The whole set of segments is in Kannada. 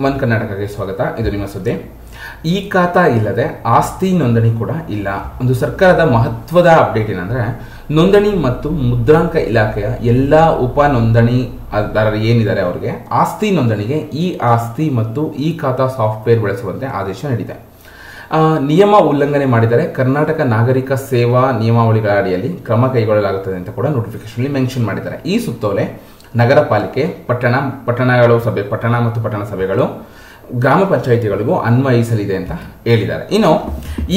ಒನ್ ಕರ್ನಾಟಕಕ್ಕೆ ಸ್ವಾಗತ. ಇದು ನಿಮ್ಮ ಸುದ್ದಿ. ಈ ಖಾತಾ ಇಲ್ಲದೆ ಆಸ್ತಿ ನೋಂದಣಿ ಕೂಡ ಇಲ್ಲ. ಒಂದು ಸರ್ಕಾರದ ಮಹತ್ವದ ಅಪ್ಡೇಟ್ ಏನಂದ್ರೆ, ನೋಂದಣಿ ಮತ್ತು ಮುದ್ರಾಂಕ ಇಲಾಖೆಯ ಎಲ್ಲಾ ಉಪ ನೋಂದಣಿದಾರರು ಏನಿದ್ದಾರೆ ಅವರಿಗೆ ಆಸ್ತಿ ನೋಂದಣಿಗೆ ಈ ಆಸ್ತಿ ಮತ್ತು ಈ ಖಾತಾ ಸಾಫ್ಟ್ವೇರ್ ಬಳಸುವಂತೆ ಆದೇಶ ನೀಡಿದೆ. ನಿಯಮ ಉಲ್ಲಂಘನೆ ಮಾಡಿದರೆ ಕರ್ನಾಟಕ ನಾಗರಿಕ ಸೇವಾ ನಿಯಮಾವಳಿಗಳ ಅಡಿಯಲ್ಲಿ ಕ್ರಮ ಕೈಗೊಳ್ಳಲಾಗುತ್ತದೆ ಅಂತ ಕೂಡ ನೋಟಿಫಿಕೇಶನ್ ಮೆನ್ಷನ್ ಮಾಡಿದ್ದಾರೆ. ಈ ಸುತ್ತೋಲೆ ನಗರ ಪಾಲಿಕೆ, ಪಟ್ಟಣ ಮತ್ತು ಪಟ್ಟಣ ಸಭೆಗಳು, ಗ್ರಾಮ ಪಂಚಾಯಿತಿಗಳಿಗೂ ಅನ್ವಯಿಸಲಿದೆ ಅಂತ ಹೇಳಿದ್ದಾರೆ. ಇನ್ನು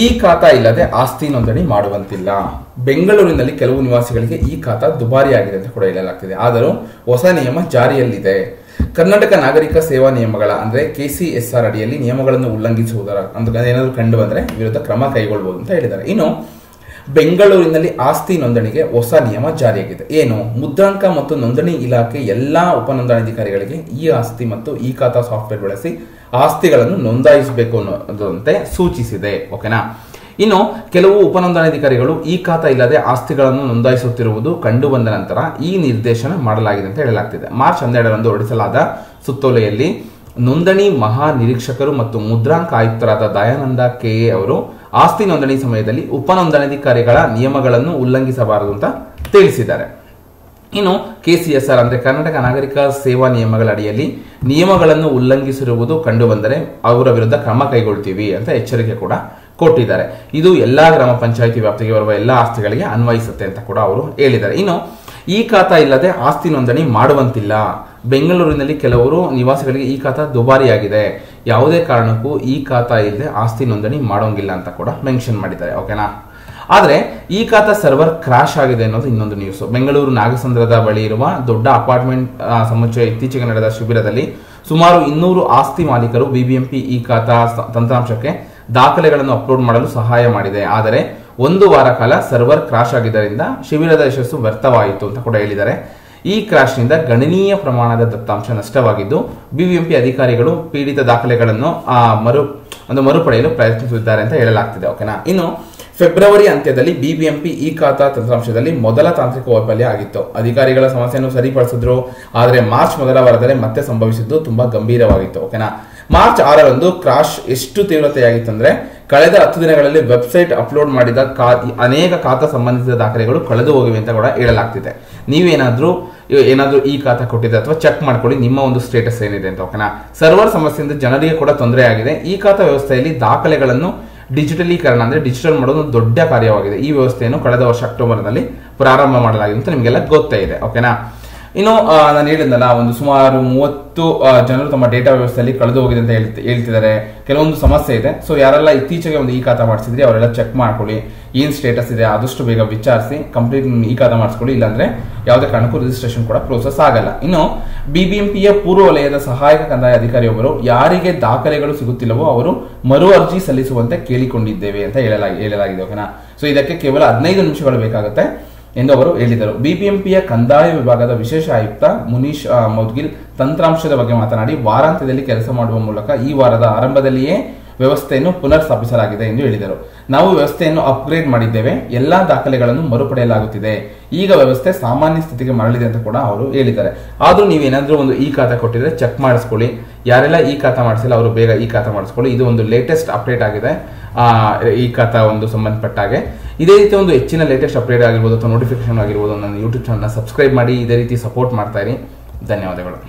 ಈ ಖಾತಾ ಇಲ್ಲದೆ ಆಸ್ತಿ ನೋಂದಣಿ ಮಾಡುವಂತಿಲ್ಲ. ಬೆಂಗಳೂರಿನಲ್ಲಿ ಕೆಲವು ನಿವಾಸಿಗಳಿಗೆ ಈ ಖಾತಾ ದುಬಾರಿಯಾಗಿದೆ ಅಂತ ಕೂಡ ಹೇಳಲಾಗ್ತಿದೆ. ಆದರೂ ಹೊಸ ನಿಯಮ ಜಾರಿಯಲ್ಲಿದೆ. ಕರ್ನಾಟಕ ನಾಗರಿಕ ಸೇವಾ ನಿಯಮಗಳ ಅಂದ್ರೆ KCSR ಅಡಿಯಲ್ಲಿ ನಿಯಮಗಳನ್ನು ಉಲ್ಲಂಘಿಸುವುದರ ಏನಾದರೂ ಕಂಡು ಬಂದ್ರೆ ವಿರುದ್ಧ ಕ್ರಮ ಕೈಗೊಳ್ಳಬಹುದು ಅಂತ ಹೇಳಿದ್ದಾರೆ. ಇನ್ನು ಬೆಂಗಳೂರಿನಲ್ಲಿ ಆಸ್ತಿ ನೋಂದಣಿಗೆ ಹೊಸ ನಿಯಮ ಜಾರಿಯಾಗಿದೆ. ಏನು? ಮುದ್ರಾಂಕ ಮತ್ತು ನೋಂದಣಿ ಇಲಾಖೆ ಎಲ್ಲಾ ಉಪ ನೋಂದಣಾಧಿಕಾರಿಗಳಿಗೆ ಈ ಆಸ್ತಿ ಮತ್ತು ಈ ಖಾತಾ ಸಾಫ್ಟ್ವೇರ್ ಬಳಸಿ ಆಸ್ತಿಗಳನ್ನು ನೋಂದಾಯಿಸಬೇಕು ಅನ್ನೋದಂತೆ ಸೂಚಿಸಿದೆ. ಓಕೆನಾ? ಇನ್ನು ಕೆಲವು ಉಪ ನೋಂದಣಾಧಿಕಾರಿಗಳು ಈ ಖಾತಾ ಇಲ್ಲದೆ ಆಸ್ತಿಗಳನ್ನು ನೋಂದಾಯಿಸುತ್ತಿರುವುದು ಕಂಡು ಬಂದ ನಂತರ ಈ ನಿರ್ದೇಶನ ಮಾಡಲಾಗಿದೆ ಅಂತ ಹೇಳಲಾಗ್ತಿದೆ. ಮಾರ್ಚ್ 12ರಂದು ಹೊರಡಿಸಲಾದ ಸುತ್ತೋಲೆಯಲ್ಲಿ ನೋಂದಣಿ ಮಹಾ ನಿರೀಕ್ಷಕರು ಮತ್ತು ಮುದ್ರಾಂಕ ಆಯುಕ್ತರಾದ ದಯಾನಂದ KA ಅವರು ಆಸ್ತಿ ನೋಂದಣಿ ಸಮಯದಲ್ಲಿ ಉಪ ನೋಂದಣಾಧಿಕಾರಿಗಳ ನಿಯಮಗಳನ್ನು ಉಲ್ಲಂಘಿಸಬಾರದು ಅಂತ ತಿಳಿಸಿದ್ದಾರೆ. ಇನ್ನು KCSR ಅಂದ್ರೆ ಕರ್ನಾಟಕ ನಾಗರಿಕ ಸೇವಾ ನಿಯಮಗಳ ಅಡಿಯಲ್ಲಿ ನಿಯಮಗಳನ್ನು ಉಲ್ಲಂಘಿಸಿರುವುದು ಕಂಡು ಬಂದರೆ ಅವರ ವಿರುದ್ಧ ಕ್ರಮ ಕೈಗೊಳ್ತೀವಿ ಅಂತ ಎಚ್ಚರಿಕೆ ಕೂಡ ಕೊಟ್ಟಿದ್ದಾರೆ. ಇದು ಎಲ್ಲಾ ಗ್ರಾಮ ಪಂಚಾಯಿತಿ ವ್ಯಾಪ್ತಿಗೆ ಬರುವ ಎಲ್ಲಾ ಆಸ್ತಿಗಳಿಗೆ ಅನ್ವಯಿಸುತ್ತೆ ಅಂತ ಕೂಡ ಅವರು ಹೇಳಿದ್ದಾರೆ. ಇನ್ನು ಈ ಖಾತಾ ಇಲ್ಲದೆ ಆಸ್ತಿ ನೋಂದಣಿ ಮಾಡುವಂತಿಲ್ಲ. ಬೆಂಗಳೂರಿನಲ್ಲಿ ಕೆಲವರು ನಿವಾಸಿಗಳಿಗೆ ಈ ಖಾತಾ ದುಬಾರಿಯಾಗಿದೆ. ಯಾವುದೇ ಕಾರಣಕ್ಕೂ ಈ ಖಾತಾ ಇಲ್ಲದೆ ಆಸ್ತಿ ನೋಂದಣಿ ಮಾಡೋಂಗಿಲ್ಲ ಅಂತ ಕೂಡ ಮೆನ್ಷನ್ ಮಾಡಿದ್ದಾರೆ. ಓಕೆನಾ? ಆದ್ರೆ ಈ ಖಾತಾ ಸರ್ವರ್ ಕ್ರಾಶ್ ಆಗಿದೆ ಅನ್ನೋದು ಇನ್ನೊಂದು ನ್ಯೂಸ್. ಬೆಂಗಳೂರು ನಾಗಸಂದ್ರದ ಬಳಿ ಇರುವ ದೊಡ್ಡ ಅಪಾರ್ಟ್ಮೆಂಟ್ ಸಮುಚ್ಚಯ ಇತ್ತೀಚೆಗೆ ನಡೆದ ಶಿಬಿರದಲ್ಲಿ ಸುಮಾರು 200 ಆಸ್ತಿ ಮಾಲೀಕರು BBMP ಈ ಖಾತಾ ತಂತ್ರಾಂಶಕ್ಕೆ ದಾಖಲೆಗಳನ್ನು ಅಪ್ಲೋಡ್ ಮಾಡಲು ಸಹಾಯ ಮಾಡಿದೆ. ಆದರೆ 1 ವಾರ ಕಾಲ ಸರ್ವರ್ ಕ್ರಾಶ್ ಆಗಿದ್ದರಿಂದ ಶಿಬಿರದ ಯಶಸ್ಸು ವ್ಯರ್ಥವಾಯಿತು ಅಂತ ಕೂಡ ಹೇಳಿದ್ದಾರೆ. ಈ ಕ್ರಾಶ್ನಿಂದ ಗಣನೀಯ ಪ್ರಮಾಣದ ದತ್ತಾಂಶ ನಷ್ಟವಾಗಿದ್ದು BBMP ಅಧಿಕಾರಿಗಳು ಪೀಡಿತ ದಾಖಲೆಗಳನ್ನು ಮರುಪಡೆಯಲು ಪ್ರಯತ್ನಿಸುತ್ತಿದ್ದಾರೆ ಅಂತ ಹೇಳಲಾಗ್ತಿದೆ. ಓಕೆನಾ? ಇನ್ನು ಫೆಬ್ರವರಿ ಅಂತ್ಯದಲ್ಲಿ BBMP ಈ ಖಾತಾ ತಂತ್ರಾಂಶದಲ್ಲಿ ಮೊದಲ ತಾಂತ್ರಿಕ ವೈಫಲ್ಯ ಆಗಿತ್ತು. ಅಧಿಕಾರಿಗಳ ಸಮಸ್ಯೆಯನ್ನು ಸರಿಪಡಿಸಿದ್ರು. ಆದರೆ ಮಾರ್ಚ್ ಮೊದಲ ವಾರದಲ್ಲಿ ಮತ್ತೆ ಸಂಭವಿಸಿದ್ದು ತುಂಬಾ ಗಂಭೀರವಾಗಿತ್ತು. ಓಕೆನಾ? ಮಾರ್ಚ್ 6ರಂದು ಕ್ರಾಶ್ ಎಷ್ಟು ತೀವ್ರತೆಯಾಗಿತ್ತು ಅಂದ್ರೆ, ಕಳೆದ 10 ದಿನಗಳಲ್ಲಿ ವೆಬ್ಸೈಟ್ ಅಪ್ಲೋಡ್ ಮಾಡಿದ ಅನೇಕ ಖಾತಾ ಸಂಬಂಧಿಸಿದ ದಾಖಲೆಗಳು ಕಳೆದು ಹೋಗಿವೆ ಅಂತ ಕೂಡ ಹೇಳಲಾಗ್ತಿದೆ. ನೀವೇನಾದ್ರೂ ಈ ಖಾತಾ ಕೊಟ್ಟಿದೆ ಅಥವಾ ಚೆಕ್ ಮಾಡ್ಕೊಳ್ಳಿ ನಿಮ್ಮ ಒಂದು ಸ್ಟೇಟಸ್ ಏನಿದೆ ಅಂತ. ಓಕೆನಾ? ಸರ್ವರ್ ಸಮಸ್ಯೆಯಿಂದ ಜನರಿಗೆ ಕೂಡ ತೊಂದರೆ ಆಗಿದೆ. ಈ ಖಾತಾ ವ್ಯವಸ್ಥೆಯಲ್ಲಿ ದಾಖಲೆಗಳನ್ನು ಡಿಜಿಟಲೀಕರಣ ಅಂದ್ರೆ ಡಿಜಿಟಲ್ ಮಾಡೋದು ದೊಡ್ಡ ಕಾರ್ಯವಾಗಿದೆ. ಈ ವ್ಯವಸ್ಥೆಯನ್ನು ಕಳೆದ ವರ್ಷ ಅಕ್ಟೋಬರ್ನಲ್ಲಿ ಪ್ರಾರಂಭ ಮಾಡಲಾಗಿದೆ ಅಂತ ನಿಮಗೆಲ್ಲ ಗೊತ್ತೇ ಇದೆ. ಓಕೆನಾ? ಇನ್ನು ನಾನು ಹೇಳಿದ್ನಲ್ಲ, ಒಂದು ಸುಮಾರು 30 ಜನರು ತಮ್ಮ ಡೇಟಾ ವ್ಯವಸ್ಥೆಯಲ್ಲಿ ಕಳೆದು ಹೋಗಿದೆ ಅಂತ ಹೇಳ್ತಿದ್ದಾರೆ. ಕೆಲವೊಂದು ಸಮಸ್ಯೆ ಇದೆ. ಸೊ ಯಾರೆಲ್ಲ ಇತ್ತೀಚೆಗೆ ಒಂದು ಈ ಖಾತಾ ಮಾಡಿಸಿದ್ರಿ ಅವರೆಲ್ಲ ಚೆಕ್ ಮಾಡ್ಕೊಳ್ಳಿ, ಏನ್ ಸ್ಟೇಟಸ್ ಇದೆ ಆದಷ್ಟು ಬೇಗ ವಿಚಾರಿಸಿ ಕಂಪ್ಲೀಟ್ ಈ ಖಾತಾ ಮಾಡಿಸ್ಕೊಳ್ಳಿ. ಇಲ್ಲಾಂದ್ರೆ ಯಾವುದೇ ಕಾರಣಕ್ಕೂ ರಿಜಿಸ್ಟ್ರೇಷನ್ ಕೂಡ ಪ್ರೋಸೆಸ್ ಆಗಲ್ಲ. ಇನ್ನು BBMPಯ ಪೂರ್ವ ವಲಯದ ಸಹಾಯಕ ಕಂದಾಯ ಅಧಿಕಾರಿಯೊಬ್ಬರು ಯಾರಿಗೆ ದಾಖಲೆಗಳು ಸಿಗುತ್ತಿಲ್ಲವೋ ಅವರು ಮರು ಅರ್ಜಿ ಸಲ್ಲಿಸುವಂತೆ ಕೇಳಿಕೊಂಡಿದ್ದೇವೆ ಅಂತ ಹೇಳಲಾಗಿದೆ. ಓಕೆನಾ? ಸೊ ಇದಕ್ಕೆ ಕೇವಲ 15 ನಿಮಿಷಗಳು ಬೇಕಾಗುತ್ತೆ ಎಂದು ಅವರು ಹೇಳಿದರು. BBMPಯ ಕಂದಾಯ ವಿಭಾಗದ ವಿಶೇಷ ಆಯುಕ್ತ ಮುನೀಶ್ ಮೌದ್ಗಿಲ್ ತಂತ್ರಾಂಶದ ಬಗ್ಗೆ ಮಾತನಾಡಿ, ವಾರಾಂತ್ಯದಲ್ಲಿ ಕೆಲಸ ಮಾಡುವ ಮೂಲಕ ಈ ವಾರದ ಆರಂಭದಲ್ಲಿಯೇ ವ್ಯವಸ್ಥೆಯನ್ನು ಪುನರ್ ಸ್ಥಾಪಿಸಲಾಗಿದೆ ಎಂದು ಹೇಳಿದರು. ನಾವು ವ್ಯವಸ್ಥೆಯನ್ನು ಅಪ್ಗ್ರೇಡ್ ಮಾಡಿದ್ದೇವೆ. ಎಲ್ಲಾ ದಾಖಲೆಗಳನ್ನು ಮರುಪಡೆಯಲಾಗುತ್ತಿದೆ. ಈಗ ವ್ಯವಸ್ಥೆ ಸಾಮಾನ್ಯ ಸ್ಥಿತಿಗೆ ಮರಳಿದೆ ಅಂತ ಕೂಡ ಅವರು ಹೇಳಿದ್ದಾರೆ. ಆದ್ರೂ ನೀವೇನಾದ್ರೂ ಒಂದು ಈ ಖಾತಾ ಕೊಟ್ಟಿದ್ರೆ ಚೆಕ್ ಮಾಡಿಸ್ಕೊಳ್ಳಿ. ಯಾರೆಲ್ಲ ಈ ಖಾತಾ ಮಾಡಿಸಿಲ್ಲ ಅವರು ಬೇಗ ಈ ಖಾತಾ ಮಾಡಿಸ್ಕೊಳ್ಳಿ. ಇದು ಒಂದು ಲೇಟೆಸ್ಟ್ ಅಪ್ಡೇಟ್ ಆಗಿದೆ ಈ ಖಾತಾ ಒಂದು ಸಂಬಂಧಪಟ್ಟ ಹಾಗೆ. ಇದೇ ರೀತಿ ಒಂದು ಹೆಚ್ಚಿನ ಲೇಟೆಸ್ಟ್ ಅಪ್ಡೇಟ್ ಆಗಿರ್ಬೋದು ಅಥವಾ ನೋಟಿಫಿಕೇಶನ್ ಆಗಿರ್ಬೋದು ನನ್ನ ಯೂಟ್ಯೂಬ್ ಚಾನಲ್ನ ಸಬ್ಸ್ಕ್ರೈಬ್ ಮಾಡಿ. ಇದೇ ರೀತಿ ಸಪೋರ್ಟ್ ಮಾಡ್ತಾ ಇರಿ. ಧನ್ಯವಾದಗಳು.